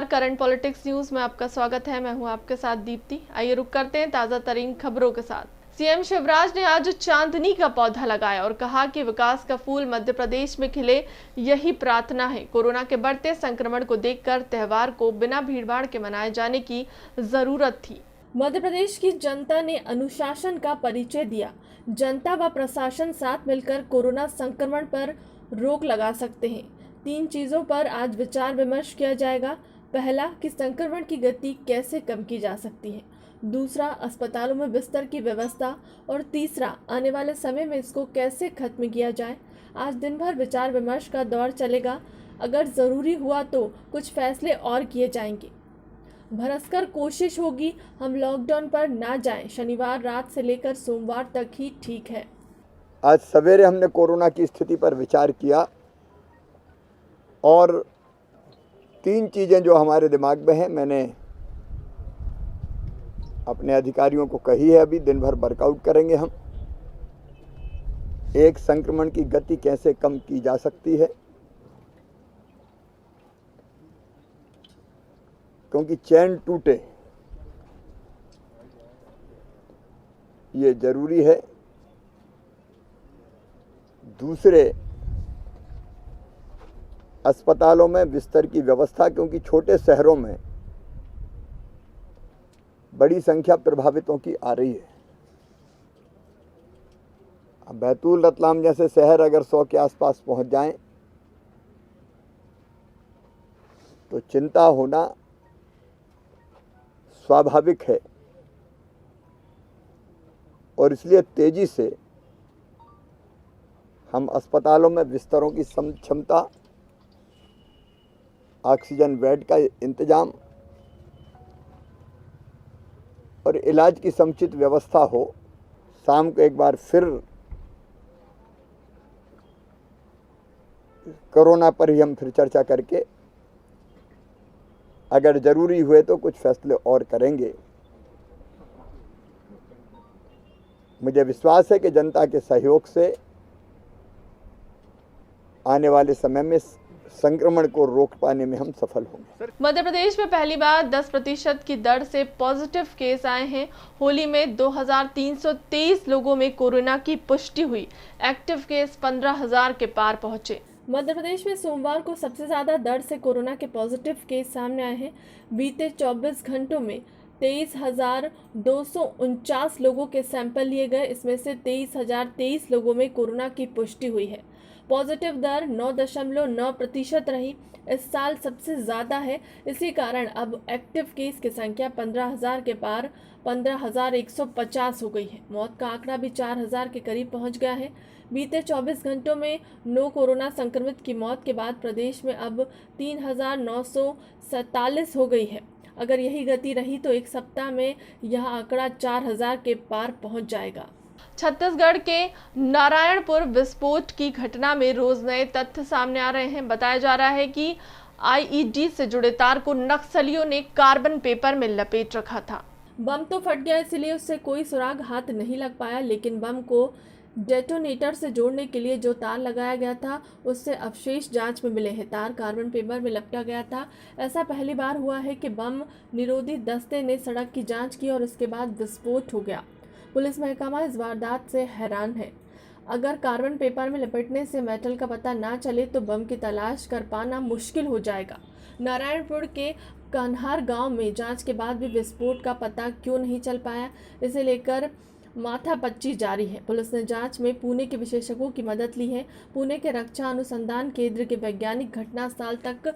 नमस्कार, current politics news में आपका स्वागत है। मैं हूं आपके साथ दीप्ति। आइए रुक करते हैं ताजा तरीन खबरों के साथ। सीएम शिवराज ने आज चांदनी का पौधा लगाया और कहा कि विकास का फूल मध्य प्रदेश में खिले, यही प्रार्थना है। कोरोना के बढ़ते संक्रमण को देखकर त्योहार को बिना भीड़भाड़ के मनाए जाने की जरूरत थी। मध्य प्रदेश की जनता ने अनुशासन का परिचय दिया। जनता व प्रशासन साथ मिलकर कोरोना संक्रमण पर रोक लगा सकते हैं। 3 चीजों पर आज विचार विमर्श किया जाएगा। पहला, कि संक्रमण की गति कैसे कम की जा सकती है। दूसरा, अस्पतालों में बिस्तर की व्यवस्था। और तीसरा, आने वाले समय में इसको कैसे खत्म किया जाए। आज दिन भर विचार विमर्श का दौर चलेगा। अगर ज़रूरी हुआ तो कुछ फैसले और किए जाएंगे। भरसकर कोशिश होगी हम लॉकडाउन पर ना जाएं। शनिवार रात से लेकर सोमवार तक ही ठीक है। आज सवेरे हमने कोरोना की स्थिति पर विचार किया और 3 चीज़ें जो हमारे दिमाग में हैं, मैंने अपने अधिकारियों को कही है। अभी दिन भर वर्कआउट करेंगे हम। एक, संक्रमण की गति कैसे कम की जा सकती है, क्योंकि चैन टूटे ये जरूरी है। दूसरे, अस्पतालों में बिस्तर की व्यवस्था, क्योंकि छोटे शहरों में बड़ी संख्या प्रभावितों की आ रही है। अब बैतूल, रतलाम जैसे शहर अगर 100 के आसपास पहुंच जाएं तो चिंता होना स्वाभाविक है और इसलिए तेजी से हम अस्पतालों में बिस्तरों की क्षमता, ऑक्सीजन बेड का इंतजाम और इलाज की समुचित व्यवस्था हो। शाम को एक बार फिर कोरोना पर ही हम फिर चर्चा करके अगर ज़रूरी हुए तो कुछ फैसले और करेंगे। मुझे विश्वास है कि जनता के सहयोग से आने वाले समय में संक्रमण को रोक पाने में हम सफल होंगे। मध्य प्रदेश में पहली बार 10% की दर से पॉजिटिव केस आए हैं। होली में 2323 लोगों में कोरोना की पुष्टि हुई। एक्टिव केस 15,000 के पार पहुंचे। मध्य प्रदेश में सोमवार को सबसे ज्यादा दर से कोरोना के पॉजिटिव केस सामने आए हैं। बीते 24 घंटों में 23,249 लोगों के सैंपल लिए गए। इसमें से 23,023 लोगों में कोरोना की पुष्टि हुई है। पॉजिटिव दर 9.9% रही। इस साल सबसे ज़्यादा है। इसी कारण अब एक्टिव केस की संख्या 15,000 के पार 15,150 हो गई है। मौत का आंकड़ा भी 4,000 के करीब पहुंच गया है। बीते 24 घंटों में 9 कोरोना संक्रमित की मौत के बाद प्रदेश में अब 3,947 हो गई है। अगर यही गति रही तो एक सप्ताह में यह आंकड़ा 4,000 के पार पहुंच जाएगा। छत्तीसगढ़ के नारायणपुर विस्फोट की घटना में रोज नए तथ्य सामने आ रहे हैं। बताया जा रहा है कि आईईडी से जुड़े तार को नक्सलियों ने कार्बन पेपर में लपेट रखा था। बम तो फट गया, इसलिए उससे कोई सुराग हाथ नहीं लग पाया, लेकिन बम को डेटोनेटर से जोड़ने के लिए जो तार लगाया गया था उससे अवशेष जांच में मिले हैं। तार कार्बन पेपर में लपटा गया था। ऐसा पहली बार हुआ है कि बम निरोधी दस्ते ने सड़क की जांच की और उसके बाद विस्फोट हो गया। पुलिस महकमा इस वारदात से हैरान है। अगर कार्बन पेपर में लपेटने से मेटल का पता ना चले तो बम की तलाश कर पाना मुश्किल हो जाएगा। नारायणपुर के कन्हार गांव में जांच के बाद भी विस्फोट का पता क्यों नहीं चल पाया, इसे लेकर माथापच्ची जारी है। पुलिस ने जांच में पुणे के विशेषज्ञों की मदद ली है। पुणे के रक्षा अनुसंधान केंद्र के वैज्ञानिक घटनास्थल तक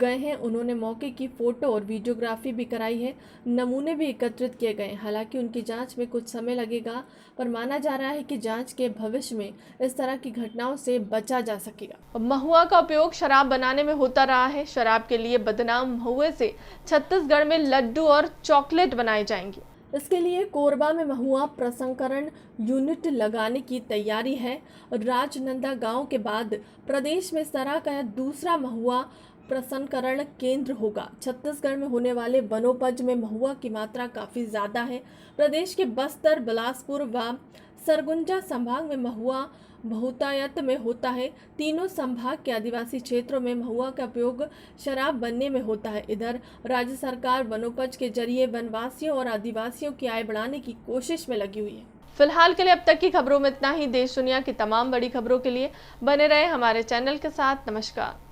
गए हैं। उन्होंने मौके की फोटो और वीडियोग्राफी भी कराई है। नमूने भी एकत्रित किए गए। हालांकि उनकी जांच में कुछ समय लगेगा, पर माना जा रहा है कि जांच के भविष्य में इस तरह की घटनाओं से बचा जा सकेगा। महुआ का उपयोग शराब बनाने में होता रहा है। शराब के लिए बदनाम महुए से छत्तीसगढ़ में लड्डू और चॉकलेट बनाए जाएंगे। इसके लिए कोरबा में महुआ प्रसंस्करण यूनिट लगाने की तैयारी है। राजनंदा गांव के बाद प्रदेश में इस तरह का दूसरा महुआ प्रसंस्करण केंद्र होगा। छत्तीसगढ़ में होने वाले वनोपज में महुआ की मात्रा काफी ज्यादा है। प्रदेश के बस्तर, बिलासपुर व सरगुजा संभाग में महुआ बहुतायत में होता है। तीनों संभाग के आदिवासी क्षेत्रों में महुआ का उपयोग शराब बनने में होता है। इधर राज्य सरकार वनोपज के जरिए वनवासियों और आदिवासियों की आय बढ़ाने की कोशिश में लगी हुई है। फिलहाल के लिए अब तक की खबरों में इतना ही। देश दुनिया की तमाम बड़ी खबरों के लिए बने रहे हमारे चैनल के साथ। नमस्कार।